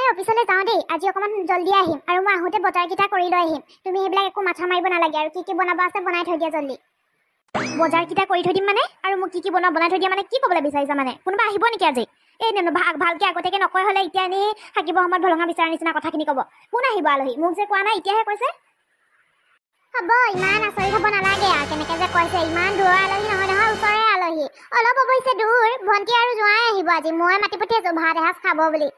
অফিচলৈ যাওঁ দেই আজি অকমান জলদি আহিম আৰু মই আহোঁতে বজাৰকেইটা কৰি লৈ আহিম তুমি সেইবিলাক একো মাথা মাৰিব নালাগে আৰু কি বনাব আছে বনাই থৈ দিয়া জলদি বজাৰকেইটা কৰি থৈ দিম মানে আৰু মোক কি বনাই থৈ দিয়া মানে কি ক'বলৈ বিচাৰিছা মানে কোনোবা আহিব নেকি আজি এই ভালকৈ আগতীয়াকৈ নকয় হ'লে এতিয়া এনেই থাকিব সময়ত ভলঙা বিচাৰ নিচিনা কথাখিনি ক'ব কোন আহিব আলহী মোক যে কোৱা নাই এতিয়াহে কৈছে হ'ব ইমান আচৰিত হ'ব নালাগে আৰু কেনেকৈ যে কৈছে ইমান দূৰৰ আলহী নহয় নহয় ওচৰৰে আলহী অলপ অৱশ্যে দূৰ ভণ্টি আৰু জোঁৱাই আহিব আজি মই মাতি পঠিয়াইছোঁ ভাত এসাঁজ খাব বুলি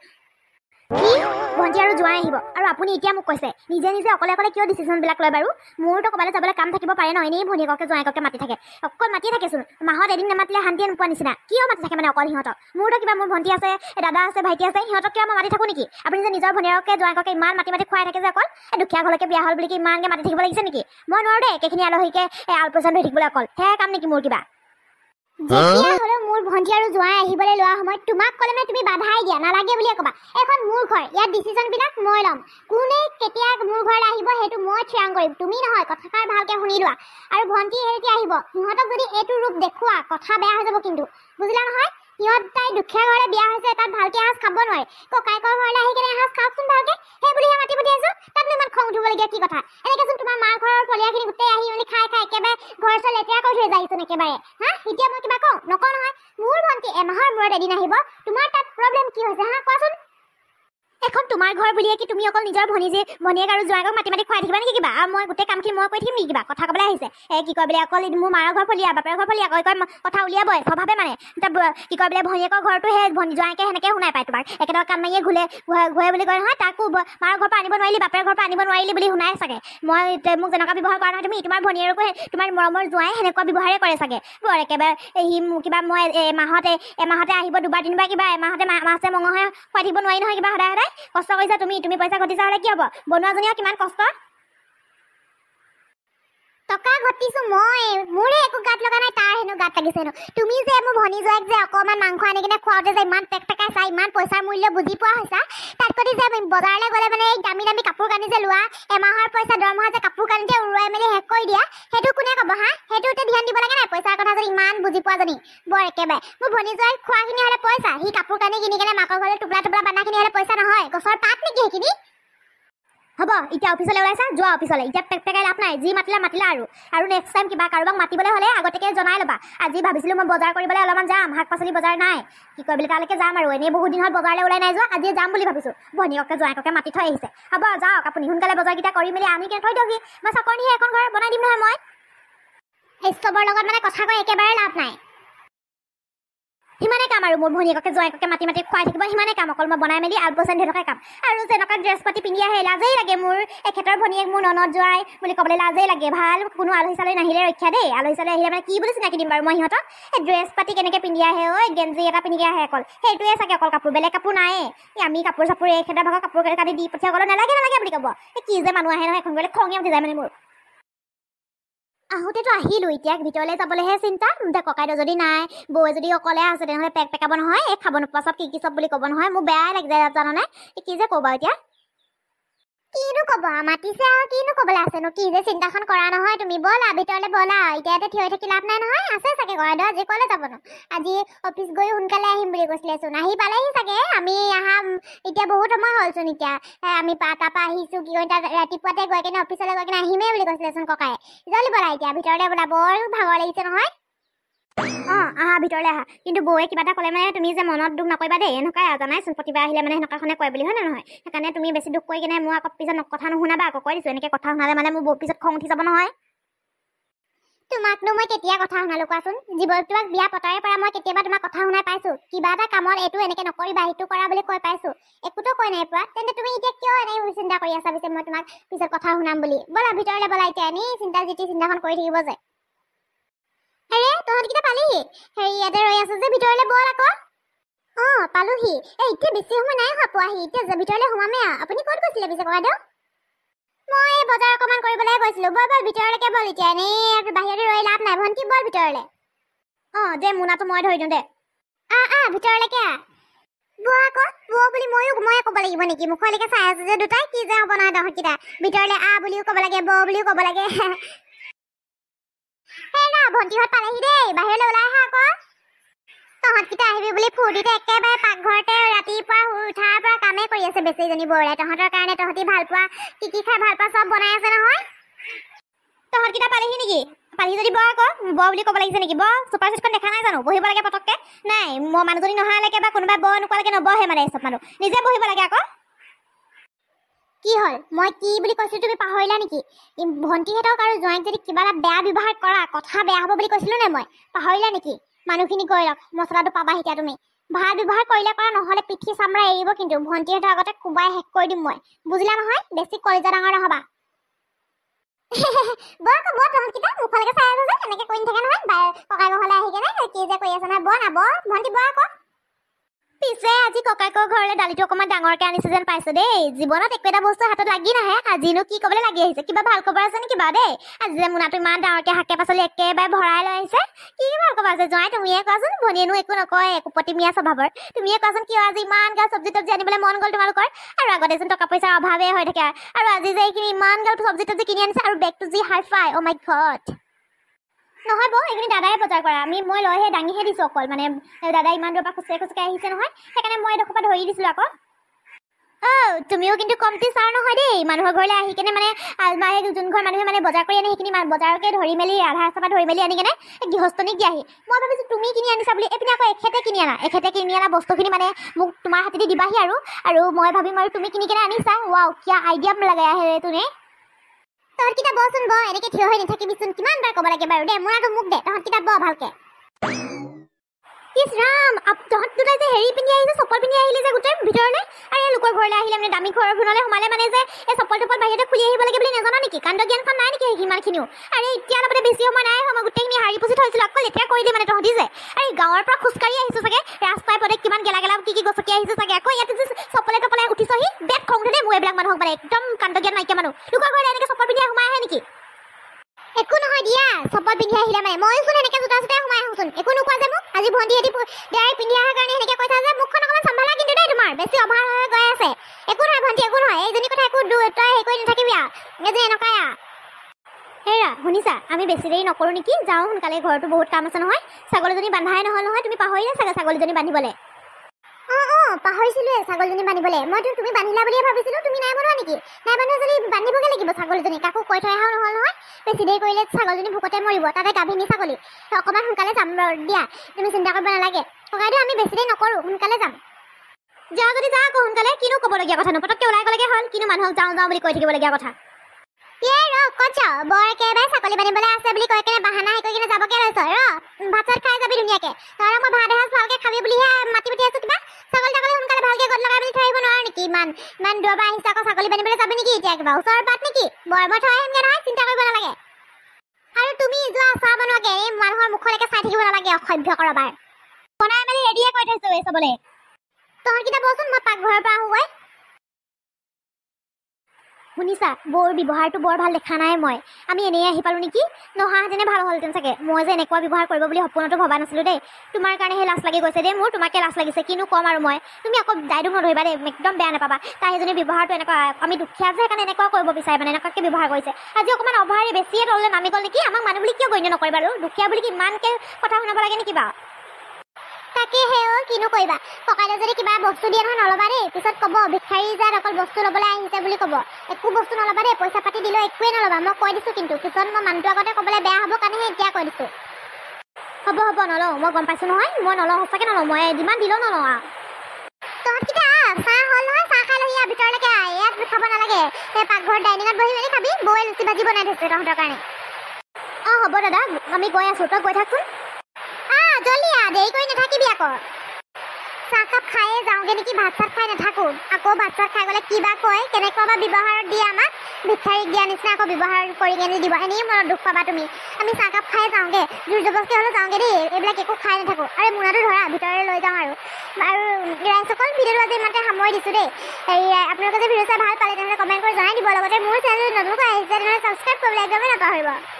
কি ভণ্টি আৰু জোঁৱাই আহিব আৰু আপুনি এতিয়া মোক কৈছে নিজে নিজে অকলে অকলে কিয় ডিচিশ্যনবিলাক লয় বাৰু মোৰতো ক'ৰবালৈ যাবলৈ কাম থাকিব পাৰে ন এনেই ভনীয়েককে জোঁৱাইককে মাতি থাকে অকল মাতিয়ে থাকেচোন মাহত এদিন নামাতিলে শান্তিয়ে নোপোৱা নিচিনা কিয় মাতি থাকে মানে অকল সিহঁতক মোৰতো কিবা মোৰ ভণ্টি আছে দাদা আছে ভাইটি আছে সিহঁতক কিয় মই মাতি থাকোঁ নেকি আপুনি যে নিজৰ ভনীয়েককে জোঁৱাইককে ইমান মাতি খুৱাই থাকে যে অকল দুখীয়া ঘৰলৈকে বিয়া হ'ল বুলি কি ইমানকৈ মাতি থাকিব লাগিছে নেকি মই নোৱাৰোঁ দেই একেখিনি আলহীকে আলপৈচান ধৰি থাকিবলৈ অকল সেয়া কাম নেকি মোৰ কিবা যেতিয়া হ'লেও মোৰ ভণ্টি আৰু জোঁৱাই আহিবলৈ লোৱা সময়ত তোমাক ক'লে মানে তুমি বাধাই দিয়া নালাগে বুলিয়ে ক'বা এখন মোৰ ঘৰ ইয়াত ডিচিশ্যনবিলাক মই ল'ম কোনে কেতিয়া মোৰ ঘৰলৈ আহিব সেইটো মই থিৰাং কৰিম তুমি নহয় কথাষাৰ ভালকৈ শুনি লোৱা আৰু ভণ্টি এতিয়া আহিব সিহঁতক যদি এইটো ৰূপ দেখুওৱা কথা বেয়া হৈ যাব কিন্তু বুজিলা নহয় সিহঁত তাই দুখীয়া ঘৰলৈ বিয়া হৈছে তাত ভালকৈ এসাঁজ খাব নোৱাৰে ককায়েকৰ ঘৰলৈ আহি কেনে এসাঁজ খাওকচোন ভালকৈ সেই বুলিহে মাতি পঠিয়াইছোঁ তাতনো ইমান খং উঠিবলগীয়া কি কথা এনেকৈচোন তোমাৰ মাৰ ঘৰৰ ফলীয়াখিনি গোটেই আহি মেলি খাই একেবাৰে ঘৰ চৰ লেতেৰা কৰি থৈ যাইচোন একেবাৰে হা এতিয়া মই কিবা কওঁ নকওঁ নহয় মোৰ ভণ্টি এমাহৰ মূৰত এদিন আহিব তোমাৰ তাত প্ৰব্লেম কি হৈছে হা কোৱাচোন এখন তোমাৰ ঘৰ বুলিয়ে কি তুমি অকল নিজৰ ভনীয়েক আৰু জোঁৱাইকক মাতি খুৱাই থাকিবা নেকি কিবা আৰু মই গোটেই কামখিনি মই কৰি থাকিম নেকি কিবা কথা ক'বলৈ আহিছে কি কয় বোলে অকল মোৰ মাৰৰ ঘৰ ফলীয়া বাপেৰৰ ঘৰ ফলীয়া কয় কথা উলিয়াবই স্বভাৱে মানে কি কয় বোলে ভনীয়েকৰ ঘৰটো সেই জোঁৱাইকে সেনেকৈ শুনাই পায় তোমাৰ একেদৰে কাম মাৰিয়ে ঘূৰে বুলি কয় নহয় তাকো মাৰৰ ঘৰৰ পৰা আনিব নোৱাৰিলি বাপেৰৰ ঘৰৰ পৰা আনিব নোৱাৰিলি বুলি শুনাই চাগে মই মোক যেনেকুৱা ব্যৱহাৰ কৰা নহয় তুমি তোমাৰ ভনীয়েৰকো তোমাৰ মৰমৰ জোঁৱাই সেনেকুৱা ব্যৱহাৰে কৰে চাগে বৰ একেবাৰে সি কিবা মই এমাহতে আহিব দুবাৰ তিনিবাৰ কিবা এমাহতে মাছে মঙহে খুৱাই থাকিব নোৱাৰি নহয় কিবা সদায় কষ্ট কৰিছা তুমি পইচা ঘটিছা হ'লে কি হ'ব বনোৱাজনীও কিমান কষ্ট টকা ঘটিছোঁ মই মোৰে একো গাত লগা নাই তাৰ হেনো গাত লাগিছে হেনো তুমি যে মোৰ ভনী জোঁৱাইক যে অকণমান মাংস আনি কিনে খুৱাওঁতে যে ইমান পেকপেকাইছা ইমান পইচাৰ মূল্য বুজি পোৱা হৈছা তাতকৈ যে বজাৰলৈ গ'লে মানে এই দামী কাপোৰ কানি যে লোৱা এমাহৰ পইচা দৰমহা যে কাপোৰ কানিতে উৰুৱাই মেলি শেষ কৰি দিয়া সেইটো কোনে ক'ব হা সেইটোতে ধ্যান দিব লাগে নাই পইচাৰ কথা যদি ইমান বুজি পোৱা জানি বৰ একেবাৰে মোৰ ভনী জোঁৱাইক খোৱাখিনি হ'লে পইচা সি কাপোৰ কানি কিনি কেনে মাকৰ ঘৰলৈ টোপলা বান্ধাখিনি হ'লে পইচা নহয় গছৰ পাত নেকি সেইখিনি হ'ব এতিয়া অফিচলৈ ওলাইছা যোৱা অফিচলৈ এতিয়া পেকপেকাই লাভ নাই যি মাতিলা আৰু নেক্সট টাইম কিবা কাৰোবাক মাতিবলৈ হ'লে আগতীয়াকৈ জনাই ল'বা আজি ভাবিছিলোঁ মই বজাৰ কৰিবলৈ অলপমান যাম শাক পাচলি বজাৰ নাই কি কয় বুলি তালৈকে যাম আৰু এনেই বহুত দিন হ'ল বজাৰলৈ ওলাই নাই যোৱা আজি যাম বুলি ভাবিছোঁ ভনীয়কে জোঁৱাইককে মাতি থৈ আহিছে হ'ব যাওক আপুনি সোনকালে বজাৰকেইটা কৰি মেলি আনি কেনে থৈ দিয়কহি মই চাকৰিহে এখন ঘৰ বনাই দিম নহয় মই এই চবৰ লগত মানে কথা কৈ একেবাৰে লাভ নাই সিমানে কাম আৰু মোৰ ভনীয়েককে জোঁৱাইককে মাতি খুৱাই থাকিব সিমানে কাম অকল মই বনাই মেলি আলপৈচান ধৰি থকাই কাম আৰু যেনেকুৱা ড্ৰেছ পাতি পিন্ধি আহে লাজেই লাগে মোৰ এখেতৰ ভনীয়েক মোৰ ননদ জোঁৱাই বুলি ক'বলৈ লাজেই লাগে ভাল কোনো আলহী চালহী নাহিলে ৰক্ষা দেই আলহী চালহী আহিলে মানে কি বুলি চিনাকি দিম বাৰু মই সিহঁতক এই ড্ৰেছ পাতি কেনেকৈ পিন্ধি আহে গেঞ্জি এটা পিন্ধি আহে অকল সেইটোৱে চাগে অকল কাপোৰ বেলেগ কাপোৰ নাই আমি কাপোৰ চাপোৰ এখেতৰ ভাগৰ কাপোৰ কাটি দি পঠিয়াব নালাগে বুলি ক'ব কি যে মানুহ আহে নহয় এখন গ'লে খঙে উঠি যায় মানে মোৰ আহোঁতেতো আহিলোঁ এতিয়া ভিতৰলৈ যাবলৈহে চিন্তা ককাইদেউ যদি নাই বৌ যদি অকলে আছে তেনেহ'লে পেকাব নহয় এই খাব নোপোৱা চব কি চব বুলি ক'ব নহয় মোৰ বেয়াই লাগি যায় জানানে কি যে ক'বা এতিয়া কিনো ক'ব মাতিছে আৰু কিনো ক'বলৈ আছেনো কি যে চিন্তাখন কৰা নহয় তুমি ব'লা ভিতৰলৈ ব'লা এতিয়া ইয়াতে থিয় হৈ থাকি লাভ নাই নহয় আছে চাগে ককাইদেউ আজি ক'লৈ যাবনো আজি অফিচ গৈ সোনকালে আহিম বুলি কৈছিলেচোন আহি পালেহি চাগে আমি অহা এতিয়া বহুত সময় হ'লচোন এতিয়া আমি তাৰপৰা আহিছোঁ কি তাত ৰাতিপুৱাতে গৈ কিনে অফিচলৈ গৈ কিনে আহিমেই বুলি কৈছিলেচোন ককাই জল্দি ব'লা এতিয়া ভিতৰলৈ ব'লা বৰ ভাগৰ লাগিছে নহয় আহা ভিতৰলৈ আহা কিন্তু বৌয়ে কিবা এটা ক'লে মানে তুমি যে মনত দুখ নকৰিবা দেই এনেকুৱাই জানাইচোন প্ৰতিবাৰ আহিলে মানে সেনেকুৱাখনে কয় বুলি হয় নে নহয় সেইকাৰণে তুমি বেছি দুখ কৰি কিনে মোৰ আকৌ পিছত কথা নুশুনাবা আকৌ কৈ দিছোঁ এনেকৈ কথা শুনালে মানে মোৰ পিছত খং উঠি যাব নহয় তোমাকনো মই কেতিয়া কথা শুনালোঁ কোৱাচোন তোমাক বিয়া পতাৰে পৰা মই কেতিয়াবা তোমাক কথা শুনাই পাইছোঁ কিবা এটা কামত এইটো এনেকৈ নকৰিবা সেইটো কৰা বুলি কৈ পাইছোঁ একোতো কৈ নাই পৰা তেন্তে তুমি এতিয়া কিয় এনেই চিন্তা কৰি আছা পিছে মই তোমাক পিছত কথা শুনাম বুলি ব'লা ভিতৰলৈ ব'লা এতিয়া এনেই চিন্তাখন কৰি থাকিব যে হেৰি তহঁতকেইটা পালিহি হেৰি ইয়াতে ৰৈ আছো যে ভিতৰলৈ ব'ল আকৌ পালোহি এতিয়া বেছি সময় নাই হোৱা পোৱাহি এতিয়া ভিতৰলৈ সোমামেই আপুনি ক'ত গৈছিলে পিছে ককাইদেউ মই বজাৰ অকণমান কৰিবলৈ গৈছিলোঁ ব'ল ভিতৰলৈকে ব'ল এতিয়া এনেই বাহিৰতে ৰৈ লাভ নাই ভণ্টি ব'ল ভিতৰলৈ দে মোনাটো মই ধৰি দিওঁ দে ভিতৰলৈকে বৌ আকৌ বৌ বুলি মই ক'ব লাগিব নেকি মুখলৈকে চাই আছো যে দুটাই কি যে হ'ব নহয় তহঁতকেইটা ভিতৰলৈ বুলিও ক'ব লাগে বৌ বুলিও ক'ব লাগে ভণ্টিহঁত পালেহি দেই বাহিৰলৈ ওলাই আহা আকৌ তহঁতকেইটা আহিবি বুলি ফূৰ্তিতে একেবাৰে পাকঘৰতে ৰাতিপুৱা উঠাৰ পৰা কামে কামে কৰি আছে বেছিজনী বৌৰে তহঁতৰ কাৰণে তহঁতি ভাল পোৱা কি খাই ভাল পোৱা চব বনাই আছে নহয় তহঁতকেইটা পালেহি নেকি পালি যদি ব আকৌ ব বুলি ক'ব লাগিছে নেকি ব ছুপাৰ ছেটখন দেখা নাই জানো বহিব লাগে পটককে নাই মই মানুহজনী নহালৈকে বা কোনোবাই ব নোকোৱালৈকে নবহে মানে চব মানুহ নিজে বহিব লাগে আকৌ কি হ'ল মই কি বুলি কৈছিলো তুমি পাহৰিলা নেকি ভণ্টিহঁতক আৰু জোঁৱাইক যদি কিবা এটা বেয়া ব্যৱহাৰ কৰা কথা বেয়া হ'ব বুলি কৈছিলো নে মই পাহৰিলা নেকি মানুহখিনি গৈ ৰখ মছলাটো পাবা এতিয়া তুমি ভাল ব্যৱহাৰ কৰিলে কৰা নহ'লে পিঠি চামৰা এৰিব কিন্তু ভণ্টিহঁতৰ আগতে কোবাই শেষ কৰি দিম মই বুজিলা নহয় বেছি কলিজা ডাঙৰ নহবা বৰ আকৌ বৰ তহঁতকেইটা মুখলৈকে চাই আছো যে এনেকৈ কৈ নাথাকে নহয় ককাই ঘৰলৈ আহি কেনে কি যে কৰি আছে নহয় বৰ না বৰ ভণ্টি বৰ আকৌ পিছে আজি ককাইকৰ ঘৰলৈ দালিটো অকণমান ডাঙৰকৈ আনিছে যেন পাইছে দেই জীৱনত একো এটা বস্তু হাতত লাগি নাহে আজিনো কি ক'বলৈ লাগি আহিছে কিবা ভাল খবৰ আছে নেকি বাৰু দেই আজি যে মোনাটো ইমান ডাঙৰকৈ শাকে পাচলি একেবাৰে ভৰাই লৈ আহিছে কি ভাল খবৰ আছে জোঁৱাই তুমিয়ে কোৱাচোন ভনীয়েনো একো নকয় কুপতিমীয়া স্বভাৱৰ তুমিয়ে কোৱাচোন কিয় আজি ইমান গাল চব্জি তব্জি আনিবলৈ মন গ'ল তোমালোকৰ আৰু আগতেচোন টকা পইচাৰ অভাৱে হৈ থাকে আৰু আজি যে এইখিনি ইমান গাল চব্জি তব্জি কিনি আনিছে আৰু বেগটো যি হাই ফাই অ' মাই গড নহয় বৌ এইখিনি দাদাই বজাৰ কৰা মই লৈহে দাঙিহে দিছোঁ অকল মানে দাদাই ইমান দূৰৰ পৰা খোজকাঢ়ি আহিছে নহয় সেইকাৰণে মই এডোখৰ পৰা ধৰি দিছিলোঁ আকৌ তুমিও কিন্তু কমটি চাৰ নহয় দেই মানুহৰ ঘৰলৈ আহি কেনে মানে আলমাৰী যোন ঘৰ মানুহে মানে বজাৰ কৰি আনে সেইখিনি বজাৰকে ধৰি মেলি আধা ৰাস্তাৰ পৰা ধৰি মেলি আনি কেনে গৃহস্থনীক দিয়াহি মই ভাবিছোঁ তুমি কিনি আনিছা বুলি এইপিনে আকৌ এখেতে কিনি আনা বস্তুখিনি মানে মোক তোমাৰ হাতেদি দিবাহি আৰু মই ভাবিম আৰু তুমি কিনি কেনে আনিছা ৱাও কিয় আইডিয়া লাগে আহে তুমি তহঁতকেইটা বচোন ব এনেকৈ থিয় হৈ নাথাকিবিচোন কিমান বাৰ ক'ব লাগে বাৰু দে মোৰাটো মোক দে তহঁতকেইটা ব ভালকে ইছ ৰাম তহঁত দুটাই যে হেৰি পিন্ধি আহিছে চপল পিন্ধি আহিলে যে গোটেই ভিতৰলৈ আৰু এই লোকৰ ঘৰলৈ আহিলে মানে দামী ঘৰৰ ঘৰলৈ সোমালে মানে যে এই চপল বাহিৰতে খুলি আহিব লাগে বুলি নাজানা নেকি কাণ্ড জ্ঞানখন নাই নেকি সিমানখিনিও আৰু এতিয়া অলপতে বেছি সময় নাই মই গোটেইখিনি হাৰি পুচি থৈছিলোঁ আকৌ লেতেৰা কৰিলে মানে তহঁতি যে আৰু এই গাঁৱৰ পৰা খোজকাঢ়ি আহিছোঁ চাগে ৰাস্তাই পদে কিমান গেলা কি গছকি আহিছোঁ চাগে আকৌ ইয়াতে যে চপলে তপলে উঠিছহি বেট খং উঠে দেই মোৰ এইবিলাক মানুহক মানে একদম কাণ্ড জ্ঞান নাইকিয়া মানুহ লোকৰ ঘৰলৈ এনেকৈ চপল পিন্ধি সোমাই আহে নেকি একো নহয় দিয়া চপল পিন্ধি আহিলে মানে মইচোন এনেকৈ জোতা চোতাই সোমাই আহোঁচোন একো নোকোৱা যে মোক আজি ভণ্টিহঁতি ডাইৰেক্ট পিন্ধি অহাৰ কাৰণে সেনেকৈ কৈছা যে মুখখন অকণমান চম্ভালা কিন্তু দেই তোমাৰ বেছি অভাৰ হৈ গৈ আছে একো নহয় ভণ্টি একো নহয় এইজনী কথা একো তই হেৰি কৰি নাথাকিবি এজনী এনেকুৱাই হেৰা শুনিছা আমি বেছি দেৰি নকৰোঁ নেকি যাওঁ সোনকালে ঘৰতো বহুত কাম আছে নহয় ছাগলীজনী বান্ধাই নহয় তুমি পাহৰিলা চাগে ছাগলীজনী বান্ধিবলৈ পাহৰিছিলোঁৱে ছাগলীজনী বান্ধিবলৈ মইতো তুমি বান্ধিলা বুলিয়ে ভাবিছিলোঁ তুমি নাই বনোৱা নেকি নাই বনোৱা যদি বান্ধিবগৈ লাগিব ছাগলীজনী কাকো কৈ থৈ অহাও নহ'ল নহয় বেছি দেৰি কৰিলে ছাগলীজনী ভোকতে মৰিব তাতে গাভিনী ছাগলী অকণমান সোনকালে যাম দিয়া তুমি চিন্তা কৰিব নালাগে ককাইদেউ আমি বেছি দেৰি নকৰোঁ সোনকালে যাম যা যদি যা আকৌ সোনকালে কিনো ক'বলগীয়া কথা পটককৈ ওলাই গ'লেগে হ'ল কিনো মানুহক যাওঁ বুলি কৈ থাকিবলগীয়া কথা ক'ত যাওঁ বৰ একেবাৰে ছাগলী বান্ধিবলৈ আছে বুলি কৈ কেনে বাহানা হেৰি কৰি কিনে যাবকে লৈছ ভাত চাত খাই যাবি ধুনীয়াকৈ তই মই ভাত এসাঁজ ভালকৈ খাবি বুলিহে মাতি পঠি আছোঁ কিবা ছাগলী সোনকালে ভালকৈ গদ লগাই মেলি থৈ আহিব নোৱাৰো নেকি ইমান দূৰৰ পৰা আহিছে আকৌ ছাগলী বান্ধিবলৈ যাবি নেকি এতিয়া কিবা ওচৰৰ বাট নেকি মই থৈ আহিমগৈ নহয় চিন্তা কৰিব নালাগে আৰু তুমি যোৱা চাহ বনোৱাকৈ এই মানুহৰ মুখলৈকে চাই থাকিব নালাগে অসভ্য কৰবাৰ বনাই মেলি ৰেডিয়ে কৰি থৈছোঁ এই চবলৈ তহঁতকেইটা বচোন মই পাকঘৰৰ পৰা আহোঁগৈ শুনিছা বৌৰ ব্যৱহাৰটো বৰ ভাল দেখা নাই মই আমি এনেই আহি পালোঁ নেকি নহাহেঁতেনে ভাল হ'লহেঁতেন চাগে মই যে এনেকুৱা ব্যৱহাৰ কৰিব বুলি সপোনতো ভবা নাছিলোঁ দেই তোমাৰ কাৰণেহে লাজ লাগি গৈছে দেই মোৰ তোমাকে লাজ লাগিছে কিনো ক'ম আৰু মই তুমি আকৌ দাইদোক নধৰিবা দেই একদম বেয়া নাপাবা তাই এজনী ব্যৱহাৰটো এনেকুৱা আমি দুখীয়া যে সেইকাৰণে এনেকুৱা কৰিব বিচাৰে মানে এনেকুৱাকৈ ব্যৱহাৰ কৰিছে আজি অকণমান অভাৰে বেছিয়ে তললৈ নামি গ'ল নেকি আমাক মানুহ বুলি কিয় গণ্য নকৰিবা আৰু দুখীয়া বুলি ইমানকৈ কথা শুনাব লাগে নেকি বাৰু তাকেহে কিনো কৰিবা ককাইদেউ যদি কিবা বস্তু দিয়ে নহয় নল'বা দেই পিছত ক'ব ভিক্ষাৰী যাত অকল বস্তু ল'বলৈ আহিছে বুলি ক'ব একো বস্তু নল'বা দেই পইচা পাতি দিলেও একোৱেই নল'বা মই কৈ দিছোঁ কিন্তু পিছত মই মানুহটো আগতে ক'বলৈ বেয়া হ'ব কাৰণেহে এতিয়া কৈ দিছোঁ হ'ব নলওঁ মই গম পাইছোঁ নহয় মই নলওঁ সঁচাকৈ নলওঁ মই যিমান দিলেও নলওঁ তহঁতকেইটা চাহ হ'ল নহয় চাহ খাই লহি ভিতৰলৈকে ইয়াত খাব নালাগে সেই পাকঘৰত ডাইনিঙত বহি মেলি খাবি বৌয়ে লুচি ভাজি বনাই থৈছে তহঁতৰ কাৰণে হ'ব দাদা আমি গৈ আছোঁ তই গৈ থাকচোন জলদি দেৰি কৰি নাথাকিবি আকৌ চাহকাপ খায়ে যাওঁগৈ নেকি ভাত চাত খাই নাথাকোঁ আকৌ ভাত চাত খাই গ'লে কিবা কয় কেনেকুৱা বা ব্যৱহাৰত দিয়ে আমাক ভিক্ষাৰীক দিয়া নিচিনা আকৌ ব্যৱহাৰ কৰি কেনে দিব এনেই মনত দুখ পাবা তুমি আমি চাহকাপ খাই যাওঁগৈ জোৰ জবস্তি হ'লেও যাওঁগৈ দেই এইবিলাক একো খাই নাথাকোঁ আৰু মোনাটো ধৰা ভিতৰলৈ লৈ যাওঁ আৰু ৰাইজসকল ভিডিঅ'টো আজি ইমানতে সামৰি দিছোঁ দেই আপোনালোকে যে ভিডিঅ' চাই ভাল পালে তেনেহ'লে কমেণ্ট কৰি জনাই দিব লগতে মোৰ চেনেল নতুনকৈ আহিছে তেনেহ'লে ছাবস্ক্ৰাইব কৰিবলৈ একদমেই নাপাহৰিব